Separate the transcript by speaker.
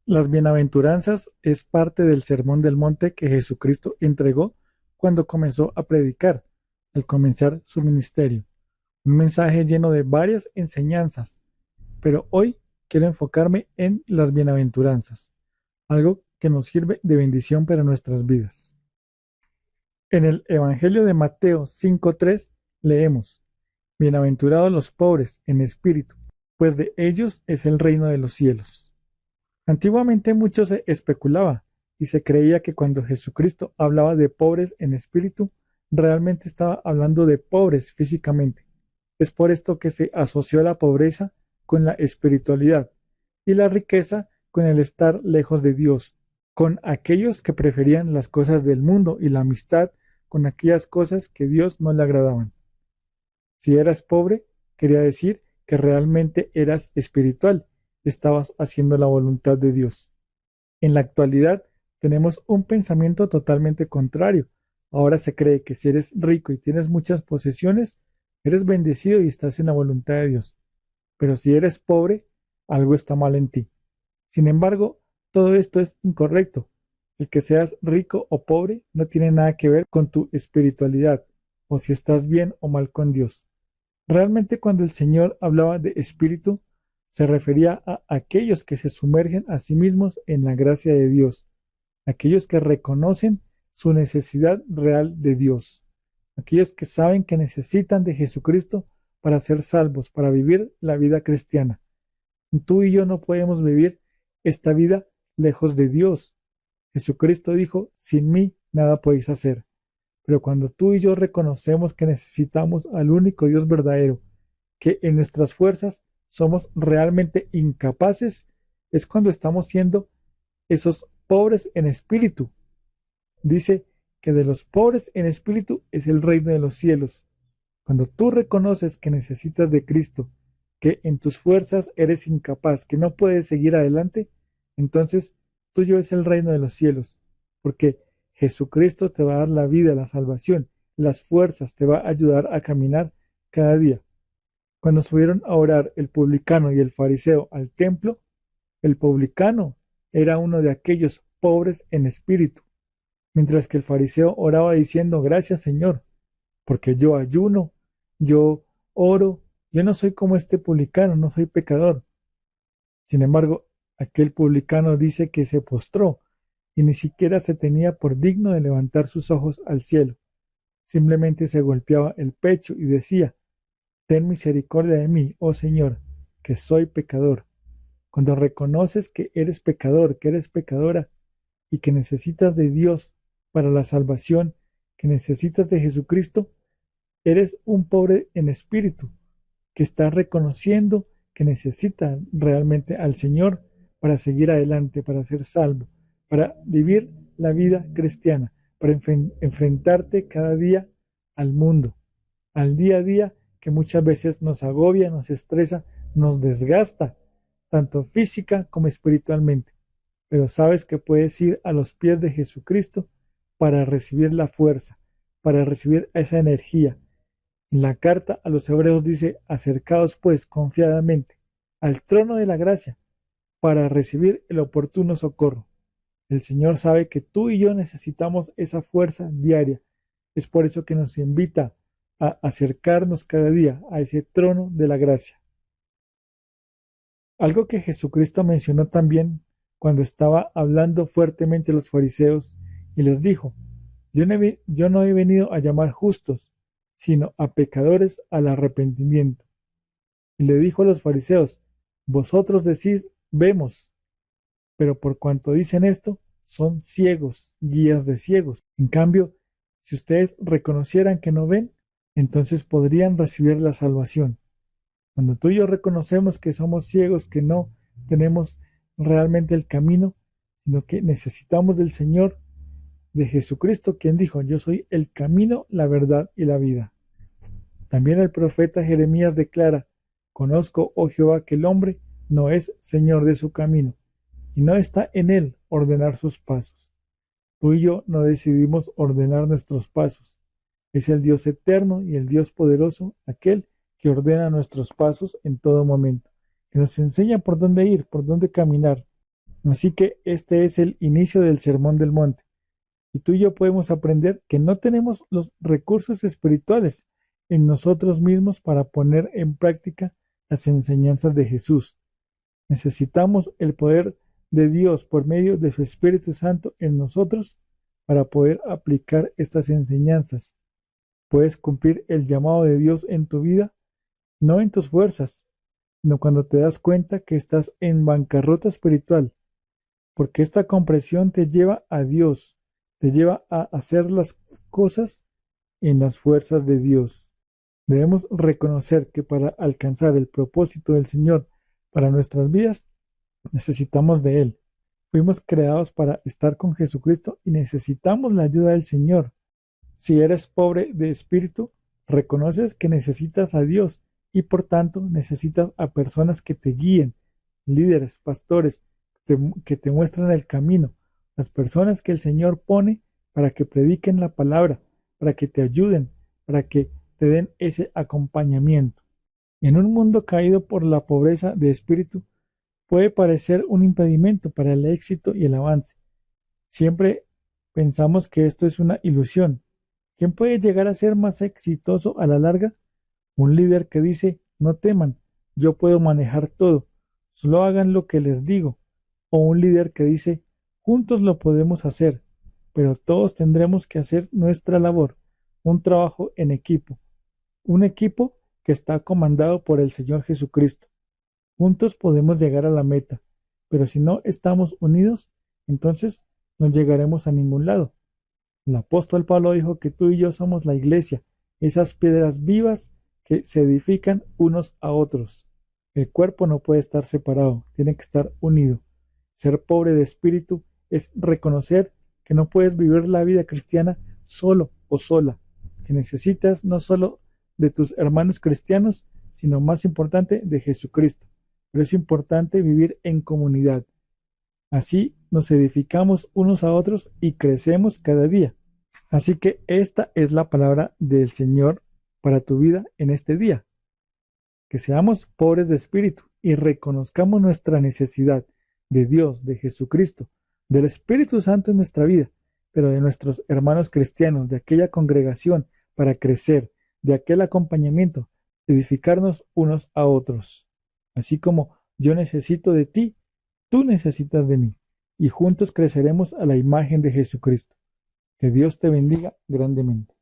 Speaker 1: Las bienaventuranzas es parte del Sermón del Monte que Jesucristo entregó cuando comenzó a predicar, al comenzar su ministerio. Un mensaje lleno de varias enseñanzas, pero hoy quiero enfocarme en las bienaventuranzas, algo que nos sirve de bendición para nuestras vidas. En el Evangelio de Mateo 5:3 leemos: Bienaventurados los pobres en espíritu, pues de ellos es el reino de los cielos. Antiguamente mucho se especulaba y se creía que cuando Jesucristo hablaba de pobres en espíritu, realmente estaba hablando de pobres físicamente. Es por esto que se asoció la pobreza con la espiritualidad y la riqueza con el estar lejos de Dios, con aquellos que preferían las cosas del mundo y la amistad con aquellas cosas que Dios no le agradaban. Si eras pobre, quería decir que realmente eras espiritual, estabas haciendo la voluntad de Dios. En la actualidad tenemos un pensamiento totalmente contrario. Ahora se cree que si eres rico y tienes muchas posesiones, eres bendecido y estás en la voluntad de Dios. Pero si eres pobre, algo está mal en ti. Sin embargo, todo esto es incorrecto. El que seas rico o pobre no tiene nada que ver con tu espiritualidad o si estás bien o mal con Dios. Realmente cuando el Señor hablaba de espíritu, se refería a aquellos que se sumergen a sí mismos en la gracia de Dios, aquellos que reconocen su necesidad real de Dios, aquellos que saben que necesitan de Jesucristo para ser salvos, para vivir la vida cristiana. Tú y yo no podemos vivir esta vida lejos de Dios. Jesucristo dijo: sin mí nada podéis hacer. Pero cuando tú y yo reconocemos que necesitamos al único Dios verdadero, que en nuestras fuerzas somos realmente incapaces, es cuando estamos siendo esos pobres en espíritu. Dice que de los pobres en espíritu es el reino de los cielos. Cuando tú reconoces que necesitas de Cristo, que en tus fuerzas eres incapaz, que no puedes seguir adelante, entonces tuyo es el reino de los cielos, porque Jesucristo te va a dar la vida, la salvación, las fuerzas, te va a ayudar a caminar cada día. Cuando subieron a orar el publicano y el fariseo al templo, el publicano era uno de aquellos pobres en espíritu, mientras que el fariseo oraba diciendo: gracias, Señor, porque yo ayuno, yo oro, yo no soy como este publicano, no soy pecador. Sin embargo, aquel publicano dice que se postró y ni siquiera se tenía por digno de levantar sus ojos al cielo. Simplemente se golpeaba el pecho y decía: ten misericordia de mí, oh Señor, que soy pecador. Cuando reconoces que eres pecador, que eres pecadora y que necesitas de Dios para la salvación, que necesitas de Jesucristo, eres un pobre en espíritu, que está reconociendo que necesita realmente al Señor para seguir adelante, para ser salvo, para vivir la vida cristiana, para enfrentarte cada día al mundo, al día a día que muchas veces nos agobia, nos estresa, nos desgasta, tanto física como espiritualmente. Pero sabes que puedes ir a los pies de Jesucristo para recibir la fuerza, para recibir esa energía. En la carta a los hebreos dice: acercaos pues confiadamente al trono de la gracia para recibir el oportuno socorro. El Señor sabe que tú y yo necesitamos esa fuerza diaria. Es por eso que nos invita a acercarnos cada día a ese trono de la gracia. Algo que Jesucristo mencionó también cuando estaba hablando fuertemente a los fariseos y les dijo: yo no he venido a llamar justos, sino a pecadores al arrepentimiento. Y le dijo a los fariseos: vosotros decís, vemos, pero por cuanto dicen esto, son ciegos, guías de ciegos. En cambio, si ustedes reconocieran que no ven, entonces podrían recibir la salvación. Cuando tú y yo reconocemos que somos ciegos, que no tenemos realmente el camino, sino que necesitamos del Señor, de Jesucristo, quien dijo: yo soy el camino, la verdad y la vida. También el profeta Jeremías declara: conozco, oh Jehová, que el hombre no es señor de su camino, y no está en él ordenar sus pasos. Tú y yo no decidimos ordenar nuestros pasos. Es el Dios eterno y el Dios poderoso, aquel que ordena nuestros pasos en todo momento, que nos enseña por dónde ir, por dónde caminar. Así que este es el inicio del Sermón del Monte. Y tú y yo podemos aprender que no tenemos los recursos espirituales en nosotros mismos para poner en práctica las enseñanzas de Jesús. Necesitamos el poder de Dios por medio de su Espíritu Santo en nosotros para poder aplicar estas enseñanzas. Puedes cumplir el llamado de Dios en tu vida, no en tus fuerzas, sino cuando te das cuenta que estás en bancarrota espiritual, porque esta comprensión te lleva a Dios, te lleva a hacer las cosas en las fuerzas de Dios. Debemos reconocer que para alcanzar el propósito del Señor para nuestras vidas, necesitamos de Él. Fuimos creados para estar con Jesucristo y necesitamos la ayuda del Señor. Si eres pobre de espíritu, reconoces que necesitas a Dios y por tanto necesitas a personas que te guíen, líderes, pastores, que te muestran el camino, las personas que el Señor pone para que prediquen la palabra, para que te ayuden, para que te den ese acompañamiento. En un mundo caído por la pobreza de espíritu, puede parecer un impedimento para el éxito y el avance. Siempre pensamos que esto es una ilusión. ¿Quién puede llegar a ser más exitoso a la larga? Un líder que dice, no teman, yo puedo manejar todo, solo hagan lo que les digo. O un líder que dice, juntos lo podemos hacer, pero todos tendremos que hacer nuestra labor, un trabajo en equipo, un equipo que está comandado por el Señor Jesucristo. Juntos podemos llegar a la meta, pero si no estamos unidos, entonces no llegaremos a ningún lado. El apóstol Pablo dijo que tú y yo somos la iglesia, esas piedras vivas que se edifican unos a otros. El cuerpo no puede estar separado, tiene que estar unido. Ser pobre de espíritu es reconocer que no puedes vivir la vida cristiana solo o sola, que necesitas no solo de tus hermanos cristianos, sino más importante de Jesucristo. Pero es importante vivir en comunidad. Así nos edificamos unos a otros y crecemos cada día. Así que esta es la palabra del Señor para tu vida en este día. Que seamos pobres de espíritu y reconozcamos nuestra necesidad de Dios, de Jesucristo, del Espíritu Santo en nuestra vida, pero de nuestros hermanos cristianos, de aquella congregación para crecer, de aquel acompañamiento, edificarnos unos a otros. Así como yo necesito de ti, tú necesitas de mí, y juntos creceremos a la imagen de Jesucristo. Que Dios te bendiga grandemente.